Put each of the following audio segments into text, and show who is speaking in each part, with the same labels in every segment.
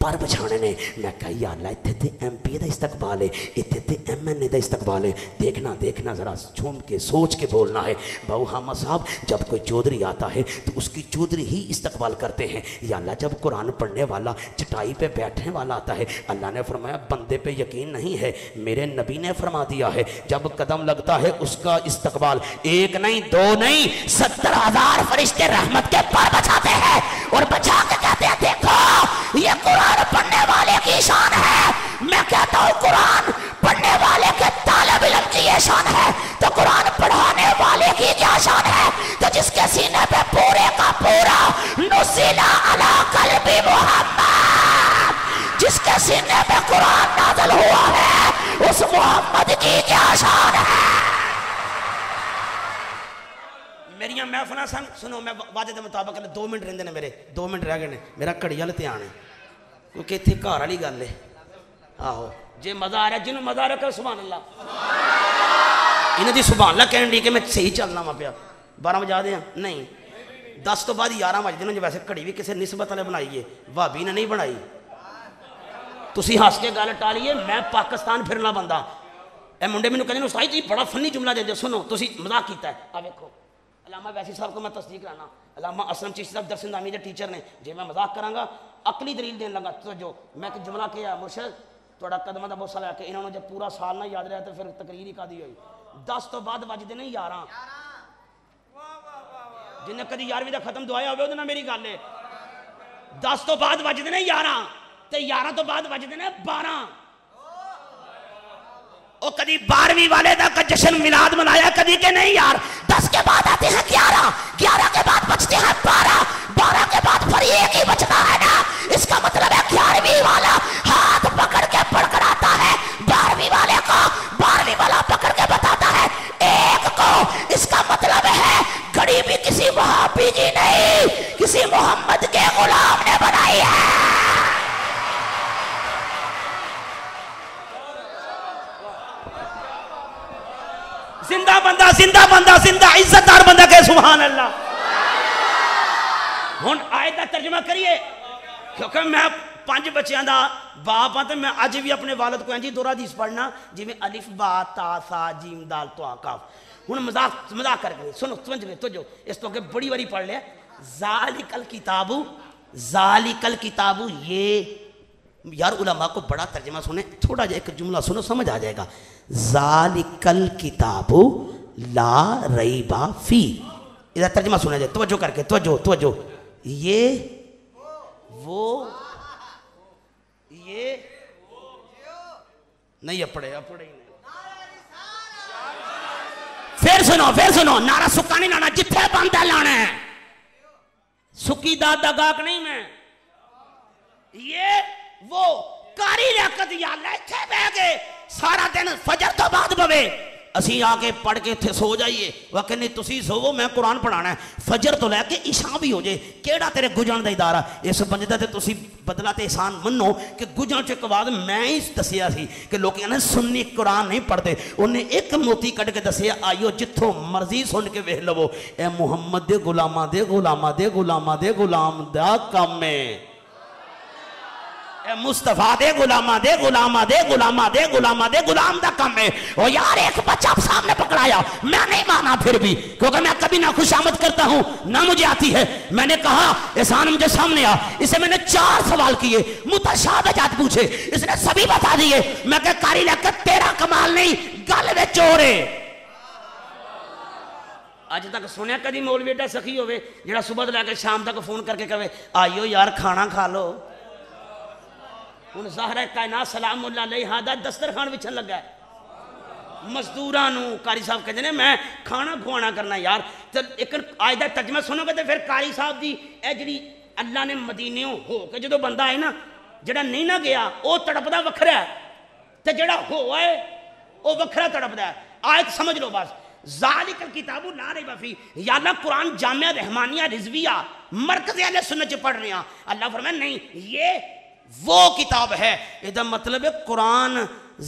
Speaker 1: پر بچھانے نے. میں کہا یا اللہ اتنے تے ایم پی دا استقبال ہے, اتنے تے ایم این اے دا استقبال ہے, دیکھنا دیکھنا ذرا جھوم کے سوچ کے بولنا ہے. بہو حامد صاحب جب کوئی چودھری آتا ہے تو اس کی چودھری ہی استقبال کرتے ہیں. یا اللہ جب قرآن پڑھنے والا چٹائی پہ بیٹھنے والا آتا ہے, اللہ نے فرمایا بندے پہ یقین نہیں ہے, میرے نبی نے فرما دیا ہے جب قدم لگتا ہے اس کا استقبال ایک نہیں دو نہیں 70,000 فرشتے رحمت کے پر بچاتے ہیں اور بچا کے کہتے ہیں دیکھو یہ قرآن پڑھنے والے کی شان ہے. میں کہتا ہوں قرآن پڑھنے والے کے طالب علم کی یہ شان ہے تو قرآن پڑھانے والے کی کیا شان ہے؟ تو جس کے سینے پہ پورے کا پورا نزل علی قلب محمد, جس کے سینے پہ قرآن نازل ہوا ہے اس محمد کی کیا شان ہے. میری محفلیں سنو, میں واجہ دے مطابق 2 منٹ رہندے نے, میرے 2 منٹ رہ گئے نے, میرا گھڑی والے دھیان ہے کیونکہ اتنے گھر والی گل ہے. آہو جی مزہ آ رہا ہے, جنہوں مزہ آ رہا ہے کہ سبحان اللہ, انہیں دی سبحان اللہ کہنے دی کہ میں صحیح چلنا وا پیا. 12 بجا دیا نہیں 10 تو بعد 11 بجے دن. جو ویسے گھڑی بھی کسی نسبت والے بنائی ہے, بھابی نے نہیں بنائی. تسی ہس کے گل ٹالیے, میں پاکستان پھرنا بندہ. اے منڈے مینوں کہندے نے استاد جی بڑا فنی جملہ دے دے, سنو تسی مذاق کیتا ہے. آ ویکھو علامہ ویسی صاحب کو میں تصدیق کرانا, علامہ اسلم چشتی صاحب درس اندامی دے ٹیچر نے. جی میں مذاق کراں گا عقلی دلیل دین لگا تو جو میں کہ جملہ کیا مرشد تھوڑا قدمہ دا بوسہ لے کے انہوں نے جب پورا سال نہ یاد رہا تو پھر تقریر ہی قادی ہوئی. 10 تو بعد وجدے نے 11 جنہیں کدی 11ویں دا ختم دعایا ہوئے وہ میری گل ہے. 10 تو بعد وجدے نے 11 تے 11 تو بعد وجدے نے 12. او کدی 12ویں والے دا کا جشن میلاد منایا کدی کہ نہیں یار. 10 کے بعد آتے ہیں 11, 11 کے بعد بچتے ہیں 12, 12 کے بعد پھر ایک ہی بچتا ہے نا. اس کا مطلب ہے 11ویں والا ہاتھ پکڑ کے پڑھ کر آتا ہے 12ویں والے کو, 12ویں والا پکڑ کے بتاتا ہے ایک کو. اس کا مطلب ہے گھڑی بھی کسی وہابی جی نہیں, کسی محمد کے غلام نے بنائی ہے. زندہ بندہ زندہ بندہ زندہ عزت دار بندہ کہ سبحان اللہ. ہن آیت دا ترجمہ کریے کیونکہ میں 5 بچیاں دا باپ ہاں تے میں اج بھی اپنے والد کو انجی 2 حدیث پڑھنا جی میں الف با تا سا جیم دال تو کاف. ہن مذاق کر کے سنو سمجھ لے تو جو اس تو کہ بڑی بڑی پڑھ لیا. ذالکل کتاب یہ یار علماء کو بڑا ترجمہ سنے, تھوڑا جا ایک جملہ سنو سمجھ آ جائے گا. ذالکل کتاب لا ریب فی, ادھر ترجمہ سنا جائے توجہ کر کے, توجہ یہ وہ یہ نہیں اپڑے ہی نہیں. پھر سنو نعرہ سکا نہیں لانا, جتھے بندہ لانا ہے, سکی داد دا گاک نہیں میں. یہ وہ کاری لیاقت یا اللہ اتھے بے گئے سارا دن فجر تو بعد بوے اسی آگے پڑھ کے تھے سو جائیے. وقت نہیں تسی سو میں قرآن پڑھانا ہے فجر تو لے کے عشاء بھی ہو جائے. کیڑا تیرے گجن دا ادارہ اس بندہ تے تسی بدلہ تے احسان منو کہ گجن چک بعد میں ہی دسیا سی کہ لوگ انہیں سنی قرآن نہیں پڑھتے. انہیں ایک موتی کٹ کے دسیا آئیو جتھوں مرضی سن کے ویکھ لو. اے محمد دے غلام دا کام ہے. مصطفیٰ دے غلام دا کم ہے. او یار ایک بچہ سامنے پکڑایا میں نہیں مانا پھر بھی کیونکہ میں کبھی نہ خوش آمد کرتا ہوں نہ مجھے آتی ہے. میں نے کہا احسان مجھے سامنے آ, اسے میں نے 4 سوال کیے متشابہات پوچھے, اس نے سبھی بتا دیے. میں کہ کاری لیاقت تیرا کمال نہیں گل وچ چور ہے. اج تک سنیا کدی مولوی ایڈا سخی ہوئے جڑا صبح لے کے شام تک فون کر کے کہے آئیو یار کھانا کھا لو. ہن ظاہر کائنات سلام اللہ علیہ دا دسترخوان وچھن لگا ہے. مزدورانو قاری صاحب کہتے ہیں میں کھانا کھوانا کرنا یار. ایک آج دا ترجمہ سنو گے تو پھر قاری صاحب دی اے جڑی اللہ نے مدینیوں ہو کے جدو بندہ ہے نا جڑا نہیں نہ گیا وہ تڑپدا وکھرا ہے تے جڑا ہوا ہے وہ وکھرا تڑپدا ہے. آیت سمجھ لو بس. ذالک الکتاب لا ریب فیہ, یا اللہ قرآن جامعہ رحمانیہ رضویہ مرکز اہل سنت چ پڑھ رہے ہیں. اللہ فرمایا نہیں یہ وہ کتاب ہے. یہ مطلب ہے قرآن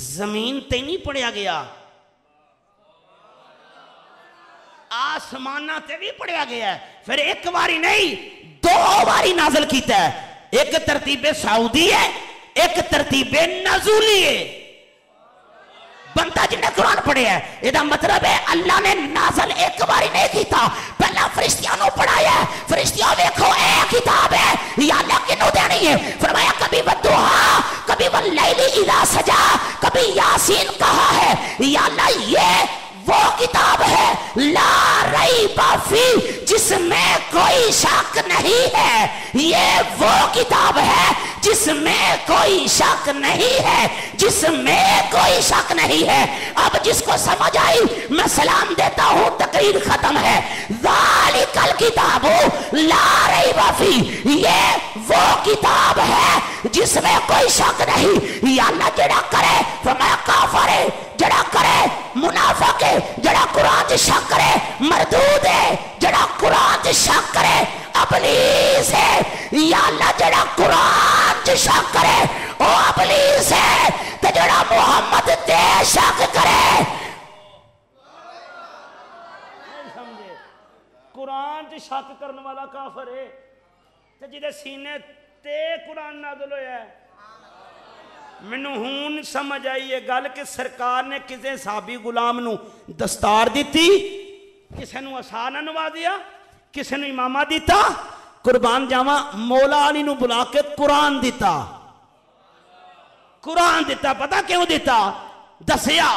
Speaker 1: زمین تے نہیں پڑھیا گیا, آسمانہ تے بھی پڑھیا گیا ہے. پھر ایک باری نہیں 2 باری نازل کیتا ہے. ایک ترتیب سعودی ہے، ایک ترتیب نزولی ہے۔ بندہ جنہیں قرآن پڑھے ہے، یہ مطلب ہے اللہ نے نازل ایک باری نہیں کیتا، پہلا فرشتیاں نو پڑھایا ہے۔ فرشتیاں دیکھو اے کتاب ہے یا اللہ کنو دینی ہے؟ فرمایا کبھی والضحیٰ، کبھی واللیل اذا سجا، کبھی یاسین کہا ہے۔ یا اللہ یہ وہ کتاب ہے لا ریب فی، جس میں کوئی شک نہیں ہے، یہ وہ کتاب ہے جس میں کوئی شک نہیں ہے، جس میں کوئی شک نہیں ہے۔ اب جس کو سمجھ آئی میں سلام دیتا ہوں، تقریر ختم ہے۔ ذالک الکتاب لا ریب فی، یہ وہ کتاب ہے جس میں کوئی شک نہیں۔ یا اللہ جڑا کرے فرمایا کافر ہے، جڑا کرے منافق ہے، جڑا قرآن سے شک کرے مردود ہے، جڑا قرآن سے شک کرے ابلیس ہے۔ یا اللہ جڑا قرآن سے شک کرے او ابلیس ہے، تے جڑا محمد تے شک کرے
Speaker 2: قرآن تے شک کرنے والا کافر ہے، تے جدے سینے تے قرآن نازل ہویا ہے۔ مینوں ہون سمجھ آئی یہ گل کہ سرکار نے کسے صحابی غلام نو دستار دیتی، کسے نو عصا نہ نوازیا، کسے نو امامہ دیتا، قربان جاواں مولا علی نو بلا کے قرآن دیتا۔ قرآن دیتا پتہ کیوں دیتا؟ دسیا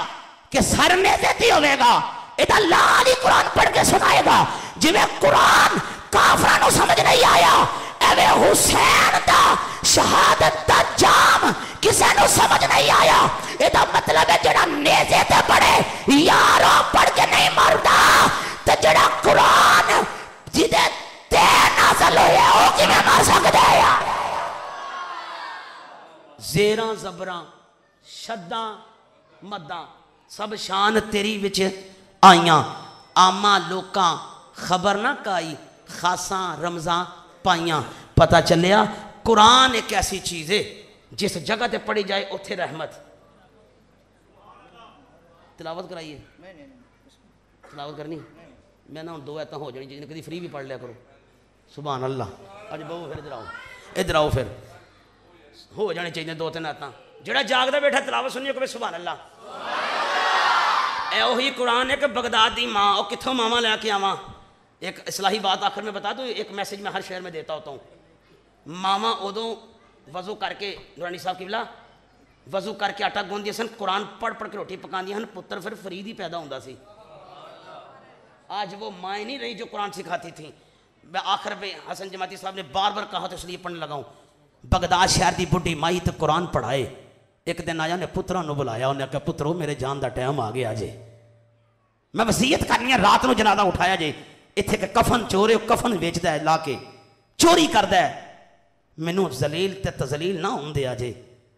Speaker 2: کہ سر میں دیتی ہوئے گا، ادھا اللہ علی قرآن پڑھ کے سنائے گا۔ جی میں قرآن کافرانو سمجھ نہیں آیا، اے حسین دا شہادت دا جام کسے نو سمجھ نہیں آیا۔ ادھا مطلب ہے جڑا نیزے تے پڑھے یاروں پڑھ کے نہیں مردا، تے جڑا قرآن جدے تے نازل ہویا ہو کی میں مار سکتا ہے۔
Speaker 1: زیراں زبراں شداں مداں سب شان تیری وچ آئیاں، آماں لوکاں خبر نہ کائی، خاصاں رمضاں پائیاں۔ پتہ چلیا قرآن ایک ایسی چیز ہے جس جگہ تے پڑھی جائے اتھے رحمت۔ تلاوت کرائیے، تلاوت کرنی میں نہ دو ایتاں ہو جانی چاہیے، کدی فری بھی پڑھ لیا کرو۔ سبحان اللہ، اج بہو پھر ادھر آؤ پھر ہو جانے چاہیے دو تین ایتاں۔ جڑا جاگدا بیٹھا تلاوت سنیے کہ سبحان اللہ۔ اے وہی قرآن ہے کہ بغداد دی ماں اور کتھوں ماما لے کے آواں۔ ایک اصلاحی بات آخر میں بتا دوں، ایک میسیج میں ہر شہر میں دیتا ہوتا ہوں۔ ماما ادوں وضو کر کے نورانی صاحب قبلہ وضو کر کے آٹا گوندی سن، قرآن پڑھ پڑھ کے روٹی پکاندی ہن، پتر پھر فرید ہی پیدا ہوندا سی۔ آج وہ مائیں نہیں رہی جو قرآن سکھاتی تھیں۔ میں آخر میں حسن جماعتی صاحب نے بار بار کہا تو اس لیے پڑھنے لگا ہوں۔ بغداد شہر دی بڈھی مائی تے قرآن پڑھائے۔ ایک دن آیا انہیں پتروں نو بلایا، انہیں کہا پترو میرے جان دا ٹائم آ گیا جے، میں وصیت کرنی ہے رات نو جنازہ اٹھایا جے، اتھے کہ کفن چورے کفن ویچدا ہے لا کے چوری کردا ہے، مینوں ذلیل تے تذلیل نہ ہون دیا جے۔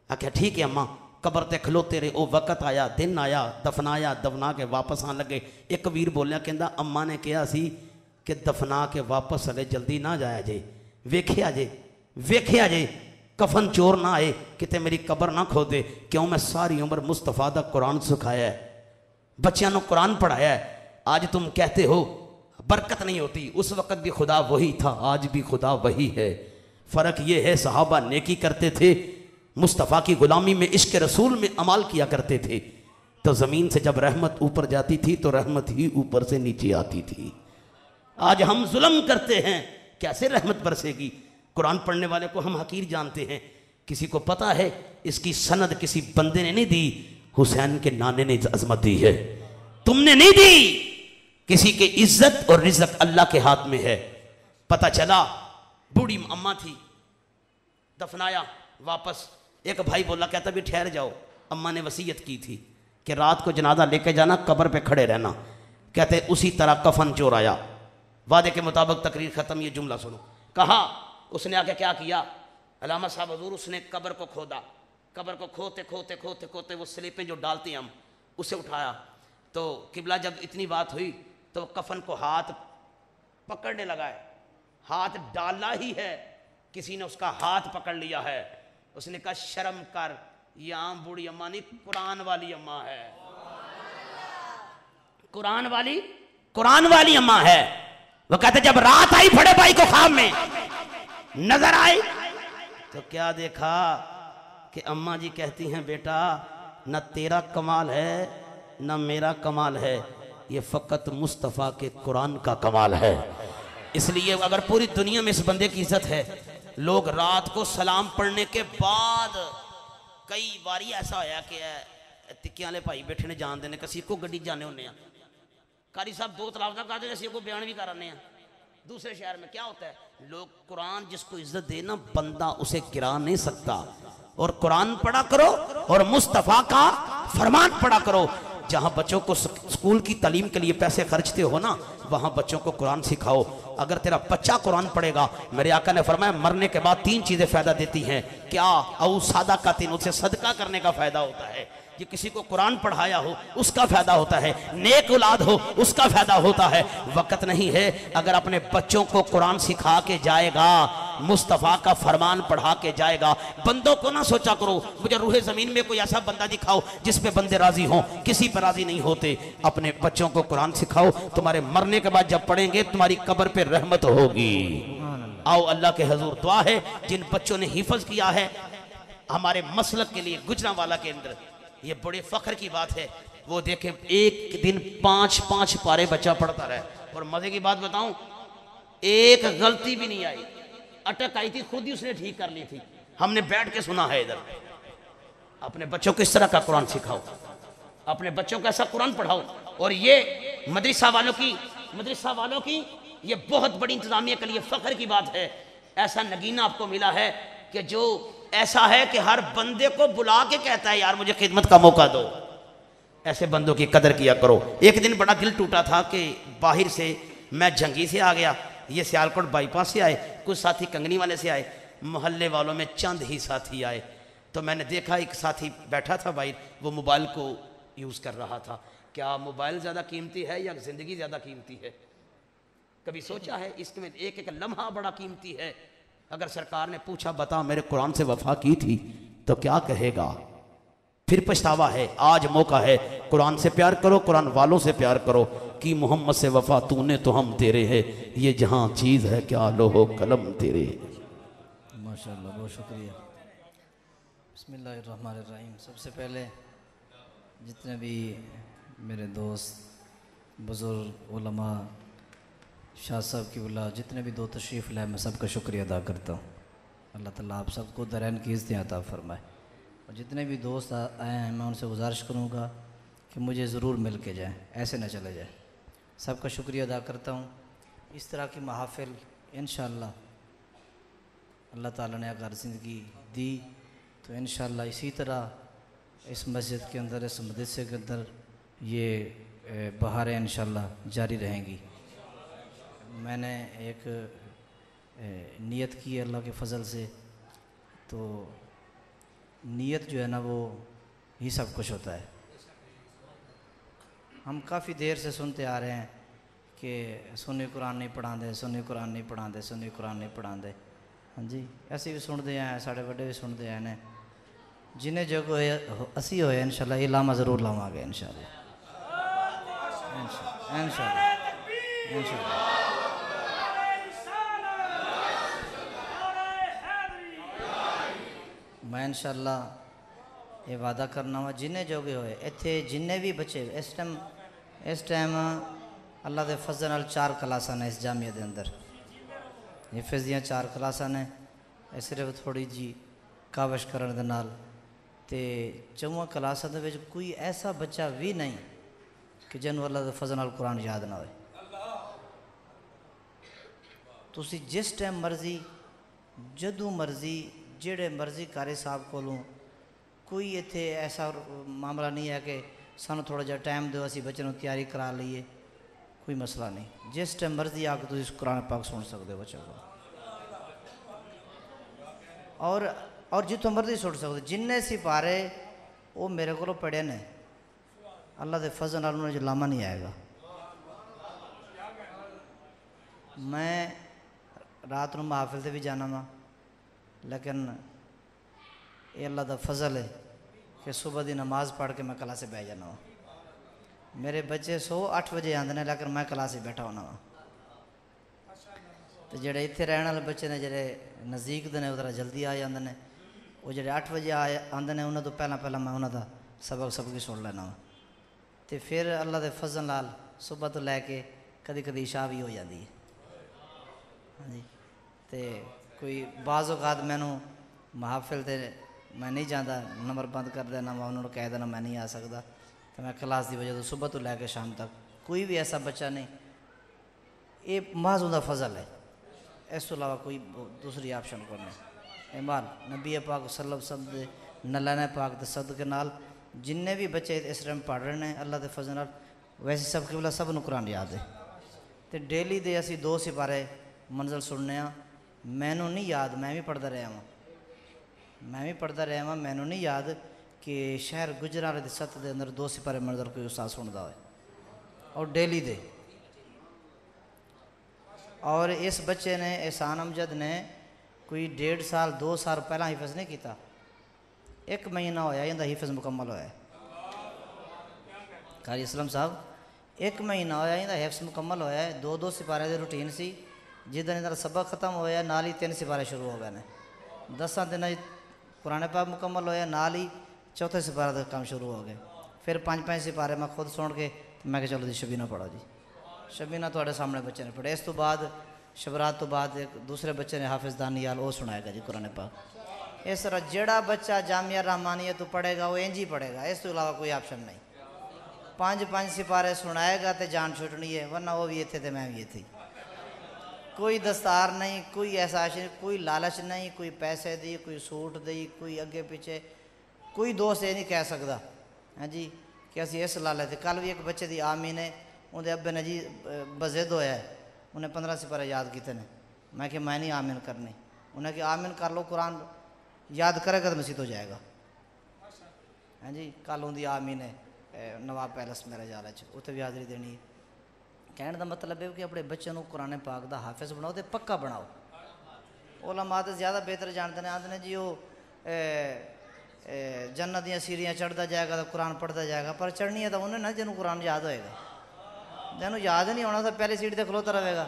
Speaker 1: آکھیا ٹھیک ہے اماں، قبر تے کھلوتے رہے، او وقت آیا دن آیا، دفنایا دفنا کے واپس آن لگے۔ ایک ویر بولیا کہندا اماں نے کہا سی کہ دفنا کے واپس ہلے جلدی نہ جایا جے، ویکھیا جے کفن چور نہ آئے، کتے میری قبر نہ کھو دے، کیوں میں ساری عمر مصطفیٰ دا قرآن سکھایا ہے، بچیاں نو قرآن پڑھایا ہے۔ آج تم کہتے ہو برکت نہیں ہوتی، اس وقت بھی خدا وہی تھا، آج بھی خدا وہی ہے۔ فرق یہ ہے صحابہ نیکی کرتے تھے، مصطفیٰ کی غلامی میں عشق رسول میں عمال کیا کرتے تھے، تو زمین سے جب رحمت اوپر جاتی تھی تو رحمت ہی اوپر سے نیچے آتی تھی۔ آج ہم ظلم کرتے ہیں، کیسے رحمت برسے گی؟ قرآن پڑھنے والے کو ہم حقیر جانتے ہیں، کسی کو پتہ ہے اس کی سند کسی بندے نے نہیں دی، حسین کے نانے نے عظمت دی ہے، تم نے نہیں دی۔ کسی کی عزت اور رزق اللہ کے ہاتھ میں ہے۔ پتہ چلا بوڑھی اماں تھی، دفنایا واپس، ایک بھائی بولا کہتا بھی ٹھہر جاؤ، اماں نے وصیت کی تھی کہ رات کو جنازہ لے کے جانا، قبر پہ کھڑے رہنا۔ کہتے اسی طرح کفن چور آیا، وعدے کے مطابق تقریر ختم۔ یہ جملہ سنو، کہا اس نے آگے کیا کیا علامہ صاحب حضور، اس نے قبر کو کھودا، قبر کو کھوتے کھوتے کھوتے کھوتے وہ سلیپیں جو ڈالتے ہیں ہم اسے اٹھایا، تو قبلہ جب اتنی بات ہوئی تو کفن کو ہاتھ پکڑنے لگا ہے، ہاتھ ڈالا ہی ہے، کسی نے اس کا ہاتھ پکڑ لیا ہے۔ اس نے کہا شرم کر، یہ عام بوڑھی اماں نہیں، قرآن والی اماں ہے، قرآن والی اماں ہے۔ وہ کہتے جب رات آئی بڑے بھائی کو خواب میں نظر آئی، تو کیا دیکھا کہ اماں جی کہتی ہیں بیٹا نہ تیرا کمال ہے نہ میرا کمال ہے، یہ فقط مصطفیٰ کے قرآن کا کمال ہے۔ اس لیے اگر پوری دنیا میں اس بندے کی عزت ہے، لوگ رات کو سلام پڑھنے کے بعد کئی باری ایسا ہویا کہ تکیاں لے بھائی بیٹھے نے جان دینے کسی کو گڈی جانے ہونے ہیں، قاری صاحب دو تلافظہ کہا دے کسی کو بیان بھی کرانے ہیں۔ دوسرے شہر میں کیا ہوتا ہے، لوگ قرآن جس کو عزت دے نا بندہ اسے گرا نہیں سکتا۔ اور قرآن پڑھا کرو اور مصطفیٰ کا فرمان پڑھا کرو۔ جہاں بچوں کو سکول کی تعلیم کے لیے پیسے خرچتے ہو نا، وہاں بچوں کو قرآن سکھاؤ۔ اگر تیرا بچہ قرآن پڑھے گا، میرے آقا نے فرمایا مرنے کے بعد 3 چیزیں فائدہ دیتی ہیں۔ کیا؟ او صدقۃ، اسے صدقہ کرنے کا فائدہ ہوتا ہے۔ یہ کسی کو قرآن پڑھایا ہو اس کا فائدہ ہوتا ہے، نیک اولاد ہو اس کا فائدہ ہوتا ہے۔ وقت نہیں ہے، اگر اپنے بچوں کو قرآن سکھا کے جائے گا، مصطفیٰ کا فرمان پڑھا کے جائے گا، بندوں کو نہ سوچا کرو مجھے روح زمین میں کوئی ایسا بندہ دکھاؤ جس پہ بندے راضی ہوں، کسی پہ راضی نہیں ہوتے۔ اپنے بچوں کو قرآن سکھاؤ، تمہارے مرنے کے بعد جب پڑھیں گے تمہاری قبر پہ رحمت ہوگی۔ آؤ اللہ کے حضور دعا ہے جن بچوں نے حفظ کیا ہے ہمارے مسلک کے لیے گجرانوالہ کے اندر، یہ بڑے فخر کی بات ہے۔ وہ دیکھیں ایک دن 5 پارے بچہ پڑھتا رہے، اور مزے کی بات بتاؤں ایک غلطی بھی نہیں آئی، اٹک آئی تھی خود ہی اس نے ٹھیک کر لی تھی۔ ہم نے بیٹھ کے سنا ہے ادھر۔ اپنے بچوں کو اس طرح کا قرآن سکھاؤ، اپنے بچوں کو ایسا قرآن پڑھاؤ۔ اور یہ مدرسہ والوں کی یہ بہت بڑی انتظامیہ کے لیے فخر کی بات ہے۔ ایسا نگینہ آپ کو ملا ہے کہ جو ایسا ہے کہ ہر بندے کو بلا کے کہتا ہے یار مجھے خدمت کا موقع دو۔ ایسے بندوں کی قدر کیا کرو۔ ایک دن بڑا دل ٹوٹا تھا کہ باہر سے میں جھنگی سے آ گیا، یہ سیالکوٹ بائی پاس سے آئے، کچھ ساتھی کنگنی والے سے آئے، محلے والوں میں چند ہی ساتھی آئے۔ تو میں نے دیکھا ایک ساتھی بیٹھا تھا باہر، وہ موبائل کو یوز کر رہا تھا۔ کیا موبائل زیادہ قیمتی ہے یا زندگی زیادہ قیمتی ہے؟ کبھی سوچا ہے؟ اس میں ایک ایک لمحہ بڑا قیمتی ہے۔ اگر سرکار نے پوچھا بتا میرے قرآن سے وفا کی تھی تو کیا کہے گا؟ پھر پچھتاوا ہے۔ آج موقع ہے، قرآن سے پیار کرو، قرآن والوں سے پیار کرو۔ کی محمد سے وفا تو نے تو ہم تیرے ہے، یہ جہاں چیز ہے کیا لوح و قلم تیرے۔
Speaker 3: ماشاءاللہ، بہت شکریہ۔ بسم اللہ الرحمن الرحیم۔ سب سے پہلے جتنے بھی میرے دوست بزرگ علماء شاہ صاحب کی بلا جتنے بھی دو تشریف لائے، میں سب کا شکریہ ادا کرتا ہوں۔ اللہ تعالیٰ آپ سب کو درین کی عزتیں عطا فرمائے۔ اور جتنے بھی دوست آئے ہیں میں ان سے گزارش کروں گا کہ مجھے ضرور مل کے جائیں، ایسے نہ چلے جائیں۔ سب کا شکریہ ادا کرتا ہوں۔ اس طرح کی محافل انشاءاللہ اللہ تعالیٰ نے اگر زندگی دی تو انشاءاللہ اسی طرح اس مسجد کے اندر، اس مدرسے کے اندر یہ بہاریں انشاءاللہ جاری رہیں گی۔ میں نے ایک نیت کی ہے اللہ کے فضل سے، تو نیت جو ہے نا وہ ہی سب کچھ ہوتا ہے۔ ہم کافی دیر سے سنتے آ رہے ہیں کہ سنی قرآن نہیں پڑھا دے، سنی قرآن نہیں پڑھا دے، سنی قرآن نہیں پڑھا دے۔ ہاں جی، ایسے بھی سنتے ہیں، ساڑھے بڑے بھی سنتے ہیں۔ جنہیں جو اسی ہوئے انشاءاللہ یہ لاما ضرور لاما گے انشاءاللہ انشاءاللہ انشاءاللہ۔ میں انشاءاللہ یہ وعدہ کرنا ہوا جنہیں جوگے ہوئے اتھے جنہیں بھی بچے اس ٹائم اللہ دے فضل نال 4 کلاساں نے اس جامعہ دے اندر، حفظ دیاں 4 کلاساں نے، صرف تھوڑی جی کاوش کرن دے نال تے 4 کلاساں دے وچ کوئی ایسا بچہ بھی نہیں کہ جنہوں اللہ دے فضل نال قرآن یاد نہ ہوئے۔ تسی جس ٹائم مرضی جدوں مرضی جڑے مرضی قاری صاحب کولوں کوئی اتھے ایسا معاملہ نہیں ہے کہ سانو تھوڑا جا ٹائم دو اسی بچوں تیاری کرا لئیے، کوئی مسئلہ نہیں۔ جس ٹائم مرضی آ کے تسی قرآن پاک سن سکتے ہو بچوں کو، اور جتوں مرضی سن سکتے، جننے سپارے وہ میرے کو پڑھے نے، اللہ دے فضل نال انہوں نے لاما نہیں آئے گا۔ میں رات نو محافل سے بھی جانا وا، لیکن یہ اللہ دا فضل ہے کہ صبح دی نماز پڑھ کے میں کلاس سے بیٹھ جانا وا۔ میرے بچے 8 بجے آندے ہیں لیکن میں کلاس سے بیٹھا ہونا وا۔ تو جڑے اتنے رہنے والے بچے نے جڑے نزدیک دے نے وہ ذرا جلدی آ جاندے نے، وہ جڑے 8 بجے آندے نے انہوں تو پہلا میں انہوں دا سبق کی سن لینا وا، تو پھر اللہ دے فضل نال صبح تو لے کے کدی کدی عشاء بھی ہو جاتی ہے. ہاں جی، تو کوئی بعض اوقات مینوں محافل تے میں نہیں جانا، نمبر بند کر دینا، میں انہوں نے کہہ دینا میں نہیں آ سکتا، تو میں کلاس دی وجہ تو صبح تو لے کے شام تک کوئی بھی ایسا بچہ نہیں. یہ محض ان کا فضل ہے، اس تو علاوہ کوئی دوسری آپشن کو نہیں. اعمال نبی پاک صلی اللہ علیہ وسلم دے نلانہ پاک دے صدقے نال جن بھی بچے اس ٹائم پڑھ رہے ہیں اللہ دے فضل نال، ویسے سب قبلہ سب نو قرآن یاد ہے. تو ڈیلی دے اسی 2 سپارے منزل سننے ہاں. مینوں نہیں یاد، میں بھی پڑھتا رہا ہوں، مینوں نہیں یاد کہ شہر گجرالے دے ست دے اندر 2 سپارے منزل کوئی استاد سنتا ہوئے اور ڈیلی دے. اور اس بچے نے احسان امجد نے کوئی 1.5 سال 2 سال پہلا حفظ نہیں کیتا، 1 مہینہ ہویا اندہ حفظ مکمل ہویا ہے. قاری اسلام صاحب 1 مہینہ ہویا اندہ حفظ مکمل ہویا ہے. 2 سپارے دے روٹین سی، جدن اندر سبق ختم ہویا نال ہی 3 سپارے شروع ہو گئے نے. 10 دن قرآن پاک مکمل ہویا نال ہی 4تھے سپارے دا کام شروع ہو گئے. پھر 5 سپارے میں خود سن کے میں کہ چلو جی شبینہ پڑھو جی. شبینہ تھوڑے سامنے بچے نے پڑھے. اس تو بعد شبرات تو بعد ایک دوسرے بچے نے حافظ دانیال وہ سنائے گا جی قرآن پاک. اس طرح جڑا بچہ جامعہ رحمانیہ تو پڑھے گا وہ انج ہی پڑھے گا، اس تو علاوہ کوئی آپشن نہیں. 5 سپارے سنائے گا تو جان چھوٹنی ہے، ورنہ وہ بھی تھے تو میں بھی تھی. کوئی دستار نہیں، کوئی احساس نہیں، کوئی لالچ نہیں، کوئی پیسے دی، کوئی سوٹ دی، کوئی اگے پیچھے. کوئی دوست یہ نہیں کہہ سکتا ہاں جی کہ اسی اس لالچ تھے. کل بھی ایک بچے دی آمین ہے، اندر ابے نے جی بزد ہویا ہے، انہیں 15 سپارے یاد کیتے ہیں. میں کہ میں نہیں آمین کرنی. انہیں کہ آمین کر لو، قرآن یاد کرے گا تو مسیح ہو جائے گا. ہاں جی کل ان کی آمین ہے نواب پیلس میرے جال اتنے بھی حاضری دینی ہے. کہنے کا مطلب ہے کہ اپنے بچوں کو قرآن پاک دا حافظ بناؤ تو پکا بناؤ. علماء تو زیادہ بہتر جانتے ہیں، آتے ہیں جی وہ جنت دیا سیڑھیاں چڑھتا جائے گا تو قرآن پڑھتا جائے گا، پر چڑھنی ہے تو انہیں نہ جنہوں قرآن یاد ہوئے گا. جنہوں یاد نہیں ہونا تو پہلی سیڑھی تے کھلوتا رہے گا.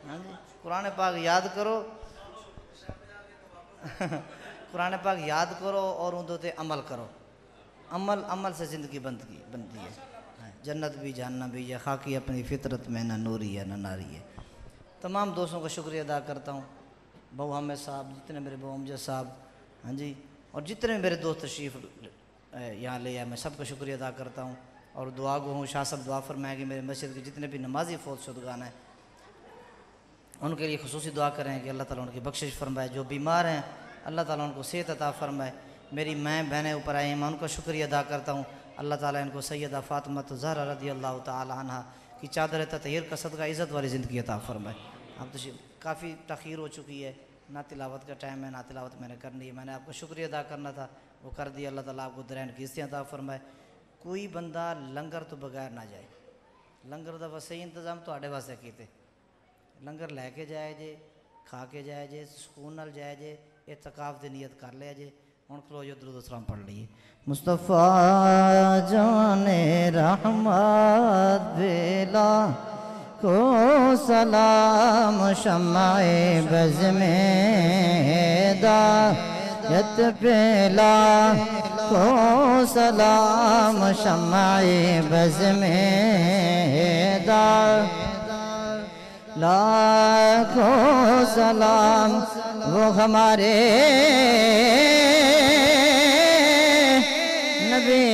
Speaker 3: ہاں جی قرآن پاک یاد کرو، قرآن پاک یاد کرو اور اندر تے عمل کرو. عمل سے زندگی بنتی ہے. جنت بھی جہنم بھی ہے، خاکی اپنی فطرت میں نہ نوری ہے نہ ناری ہے. تمام دوستوں کا شکریہ ادا کرتا ہوں. بہو حامد صاحب، جتنے میرے بہو امجد صاحب، ہاں جی، اور جتنے میرے دوست تشریف یہاں لے آئے، میں سب کا شکریہ ادا کرتا ہوں. اور دعا گو ہوں، شاہ صاحب دعا فرمائے کہ میرے مسجد کے جتنے بھی نمازی فوت شدگان ہیں ان کے لیے خصوصی دعا کریں کہ اللہ تعالیٰ ان کی بخشش فرمائے. جو بیمار ہیں اللہ تعالیٰ ان کو صحت عطا فرمائے. میری مائیں بہنیں اوپر آئی ہیں، میں ان کا شکریہ ادا کرتا ہوں. اللہ تعالیٰ ان کو سیدہ فاطمہ زہرا رضی اللہ تعالیٰ عنہ کی چادر تطہیر کا صدقہ عزت والی زندگی عطا فرمائے. اب تو کافی تاخیر ہو چکی ہے، نہ تلاوت کا ٹائم ہے، نہ تلاوت میں نے کرنی ہے. میں نے آپ کو شکریہ ادا کرنا تھا، وہ کر دیا. اللہ تعالیٰ آپ کو درین کی عزت عطا فرمائے. کوئی بندہ لنگر تو بغیر نہ جائے. لنگر دا وسیع انتظام تواڈے واسطے کیتے. لنگر لے کے جائے جے، کھا کے جائے جے، سکون نال جائے جے، اعتکاف دی نیت کر لیا جے. ہوں کھلو جو درود و سلام پڑھ لیے. مصطفیٰ جان رحمت بلا کو سلام، شمع بز میں ہدایت پلا کو سلام، شمع بز میں ہدایت لاکھوں سلام. وہ ہمارے نبی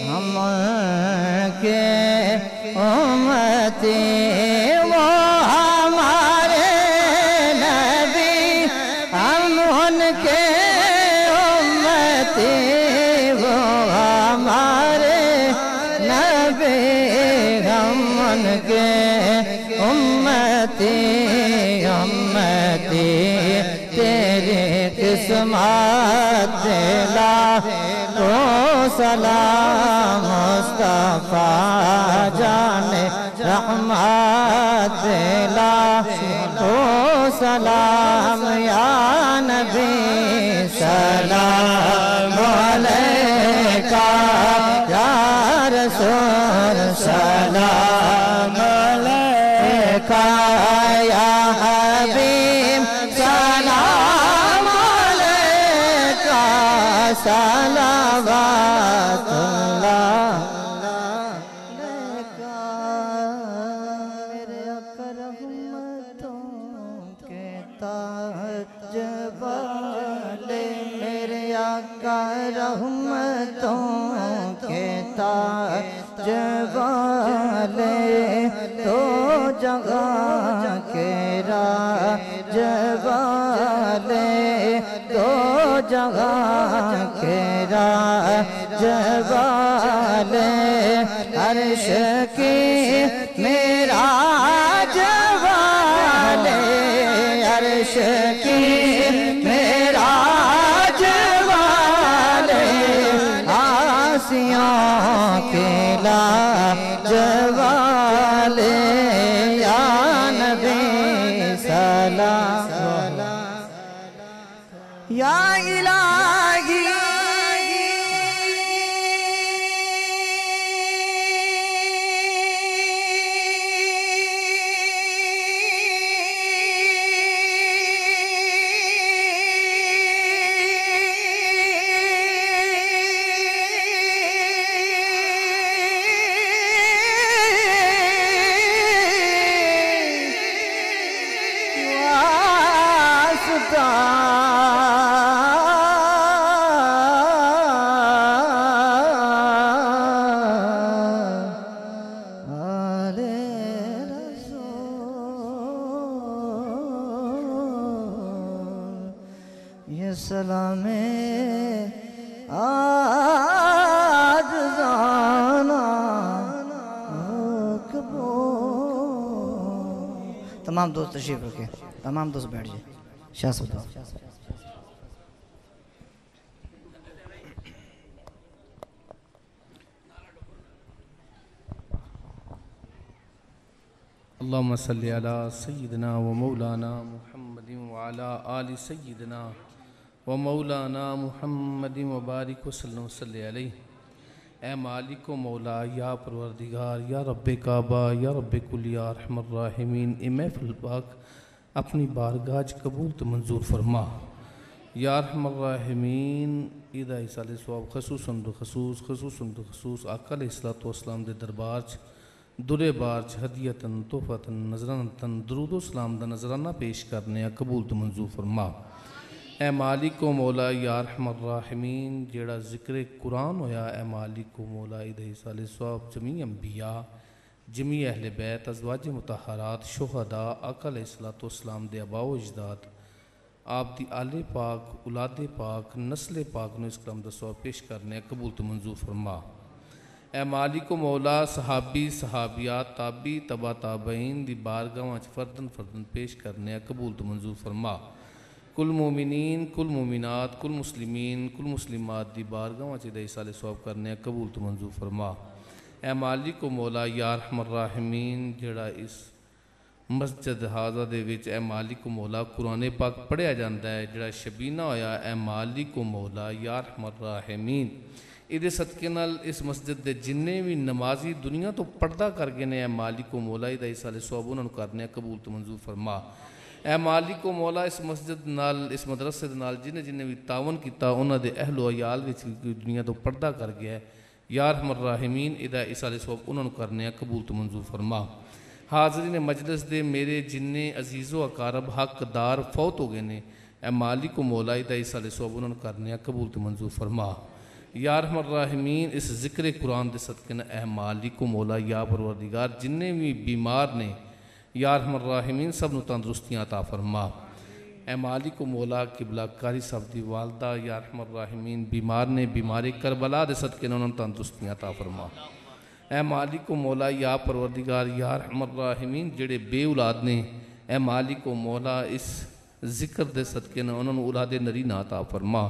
Speaker 3: ہم کے امتی، وہ ہمارے نبی ہم ان کے امتی، وہ ہمارے نبی ہم ان کے امتی. تیری قسمت لاکھوں سلام، مصطفیٰ جان رحمت لاکھوں سلام. یا نبی سلام علیکہ، یا
Speaker 4: یا حبیب سلام علیکہ صلوات اللہ میرے آقا رحمتوں کے تاج والے میرے آقا رحمتوں کے تاج والے تو جگہ کے راج والے تو جگہ کے راج والے عرش کی معراج والے عرش کی معراج والے آسیوں کے لاج والے یا نبی سلام یا الہی یہ سلام آج زانا تمام دوست تشریف رکھیں تمام دوست بیٹھ جائیں شاہ صدق
Speaker 5: اللهم صل على سيدنا ومولانا محمد وعلى آل سيدنا ومولانا محمد وبارک وسلم صلی علیہ اے مالک و مولا یا پروردگار یا رب کعبہ یا رب کل یا ارحم الراحمین اے محفل پاک اپنی بارگاہ قبول تو منظور فرما یا ارحم الراحمین عیدہ سال ثواب خصوصاً آقا علیہ السلام دے دربار درے بارچ ہدیتاً تحفتاً نظرانتاً درود و سلام دا نظرانہ پیش کرنے قبول تو منظور فرما اے مالک و مولا یا ارحم الراحمین جیڑا ذکر قرآن ہویا اے مالک و مولا عیدہ سال ثواب جمیع انبیاء جمیع اہل بیت ازواج مطہرات شہداء آقا علیہ السلام دے آباء و اجداد آپ دی آل پاک اولاد پاک نسل پاک نو اس کلام دا ثواب پیش کرنے قبول تو منظور فرما اے مالک و مولا صحابی صحابیات تابی تبا تابعین دی بارگاہ فردن پیش کرنے قبول تو منظور فرما کل مومنین کل مومنات کل مسلمین کل مسلمات دی بارگاہ دے سال ثواب کرنے قبول تو منظور فرما اے مالک و مولا یا ارحم الراحمین جڑا اس مسجد حاضہ دے وچ اے مالک و مولا قرآن پاک پڑھیا جاندہ ہے جڑا شبینہ ہویا اے مالک و مولا یا ارحم الراحمین ادھے صدقے نال اس مسجد دے جننے بھی نمازی دنیا تو پردہ کر گئے نے اے مالک و مولا ادھے سال ثواب انہوں کرنے قبول تو منظور فرما اے مالک و مولا اس مسجد نال اس مدرسے نال جنہیں بھی تعاون کیتا انہاں دے اہل و عیال وچ دنیا تو پردہ کر گیا ہے یا ارحم الراحمین ادھے سال ثواب انہوں کرنے قبول تو منظور فرما حاضرین مجلس دے میرے جننے عزیز و اقارب حق دار فوت ہو گئے نے اے مالک و مولا ادھے سال ثواب انہوں کرنے قبول تو منظور فرما یا ارحم الراحمین اس ذکر قرآن دے صدقے اے مالک و مولا یا پروردگار جننے بھی بیمار نے یا ارحم الراحمین سب نو تندرستیاں عطا فرما اے مالک و مولا قبلہ کاری صاحب دی والدہ یا ارحم الراحمین بیمار نے بیماری کربلا دے صدقے انہوں تندرستیاں عطا فرما اے مالک و مولا یا پروردگار یا ارحم الراحمین جڑے بے اولاد نے اے مالک و مولا اس ذکر دے صدقے انہوں اولاد نرینہ عطا فرما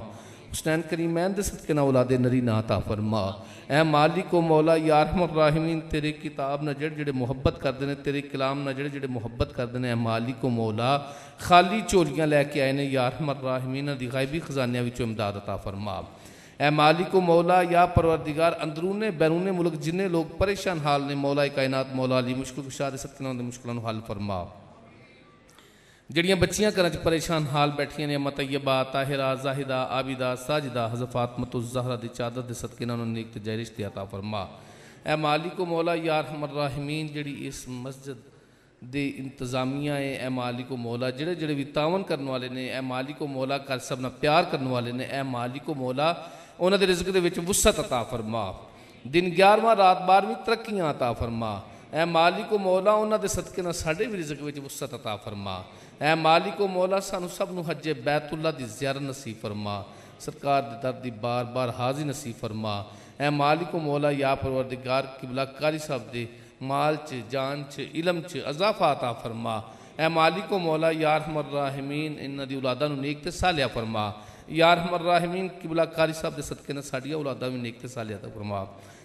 Speaker 5: حسنین کریمین دے صدقے اولاد نرینہ عطا فرما اے مالک و مولا یا ارحم الراحمین تیرے کتاب نہ جڑے محبت کر دینے تیرے کلام نہ جڑے محبت کر دینے اے مالک و مولا خالی چولیاں لے کے آئے نے یا ارحم الراحمین دی غائبی خزانیاں وچوں امداد عطا فرما اے مالک و مولا یا پروردگار اندرون بیرون ملک جنہیں لوگ پریشان حال نے مولا کائنات مولا علی مشکل کشا دے صدقے نہ دے مشکلوں حل فرما جڑیاں بچیاں گھراں چ پریشان حال بیٹھیاں نے، اما طیبہ، طاہرہ، زاہدہ، عابدہ، ساجدہ، حضرت فاطمۃ الزہرا دی چادر دے صدقے انہاں نوں نیک تے جائز رشتے عطا فرما۔ اے مالک و مولا یا ارحم الراحمین، جڑی اس مسجد دے انتظامیہ ہے، اے مالک و مولا جڑے جڑے بھی تعاون کرنے والے نے، اے مالک و مولا کر سب نہ پیار کرنے والے نے، اے مالک و مولا انہاں دے رزق دے وچ وسعت عطا فرما، دن 11واں رات 12ویں ترقیاں عطا فرما۔ اے مالک و مولا انہاں دے صدقے نہ ساڈے بھی رزق وچ وسعت عطا فرما۔ اے مالک و مولا سانو سب نو حج بیت اللہ دی زیارت نصیب فرما، سرکار دے در دی بار بار حاضری نصیب فرما۔ اے مالک و مولا یا پروردگار قبلہ کاری صاحب دے مال چ، جان چ، علم چ اضافہ عطا فرما۔ اے مالک و مولا یا ارحم الراحمین انہاں دی اولاداں نو نیک تے صالحہ فرما۔ یا ارحم الراحمین قبلہ کاری صاحب دے صدقے نہ ساڈیاں اولاداں وی نیک تے صالحہ عطا فرما۔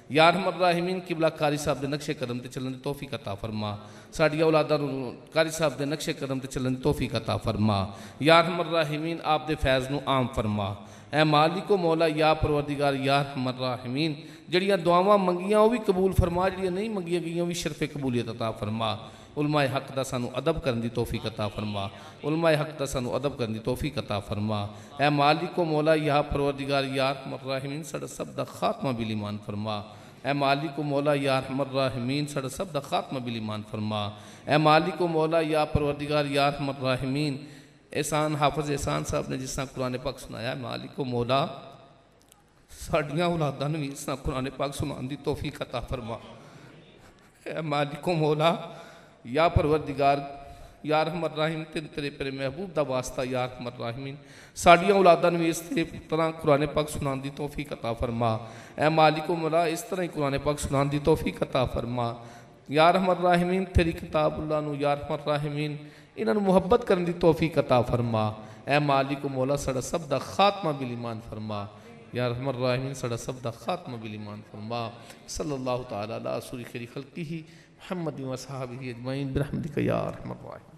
Speaker 5: یا ارحم الراحمین قبلہ کاری صاحب دے نقشے قدم تے چلن دی توفیق عطا فرما، ساڈیاں اولاداں نو کاری صاحب دے نقشے قدم تے چلن دی توفیق عطا فرما۔ یا ارحم الراحمین آپ دے فیض نو عام فرما۔ اے مالک و مولا یا پروردگار یا ارحم الراحمین جڑیاں دعاواں منگیاں وہ بھی قبول فرما، جڑیاں نہیں منگیاں گئیاں وہ بھی شرف قبولیت عطا فرما۔ علماء حق دا سانو ادب کرن دی توفیق عطا فرما، علماء حق دا سانو ادب کرن دی توفیق عطا فرما۔ اے مالک و مولا یا پروردگار یا ارحم الراحمین ساڈا سب دا خاتمہ بالایمان فرما۔ اے مالک و مولا یا ارحم الراحمین ساڈا سب دا خاتمہ بالایمان فرما۔ اے مالک و مولا یا پروردگار یا ارحم الراحمین احسان حافظ احسان صاحب نے جس طرح قرآن پاک سنایا، مالک و مولا ساڈیاں اولاداں نوں اس طرح قرآن پاک سنان دی توفیق عطا فرما۔ اے مالک و مولا یا پروردگار یا ارحم الراحمین تیرے پیارے محبوب دا واسطہ یا ارحم الراحمین ساڈیاں اولاداں نوں اس طرح قرآن پاک سنان دی توفیق عطا فرما۔ اے مالک و مولا اس طرح ہی قرآن پاک سنان دی توفیق عطا فرما۔ یا ارحم الراحمین تیری کتاب اللہ نو یا ارحم الراحمین انہاں نوں محبت کرن دی توفیق عطا فرما۔ اے مالک و مولا ساڈا سب دا خاتمہ بالایمان فرما۔ یا ارحم الراحمین ساڈا سب دا خاتمہ بالایمان فرما۔ صلی اللہ تعالی علی رسول خیر خلقہ محمد و اصحابہ اجمعین برحمتک یا ارحم الراحمین۔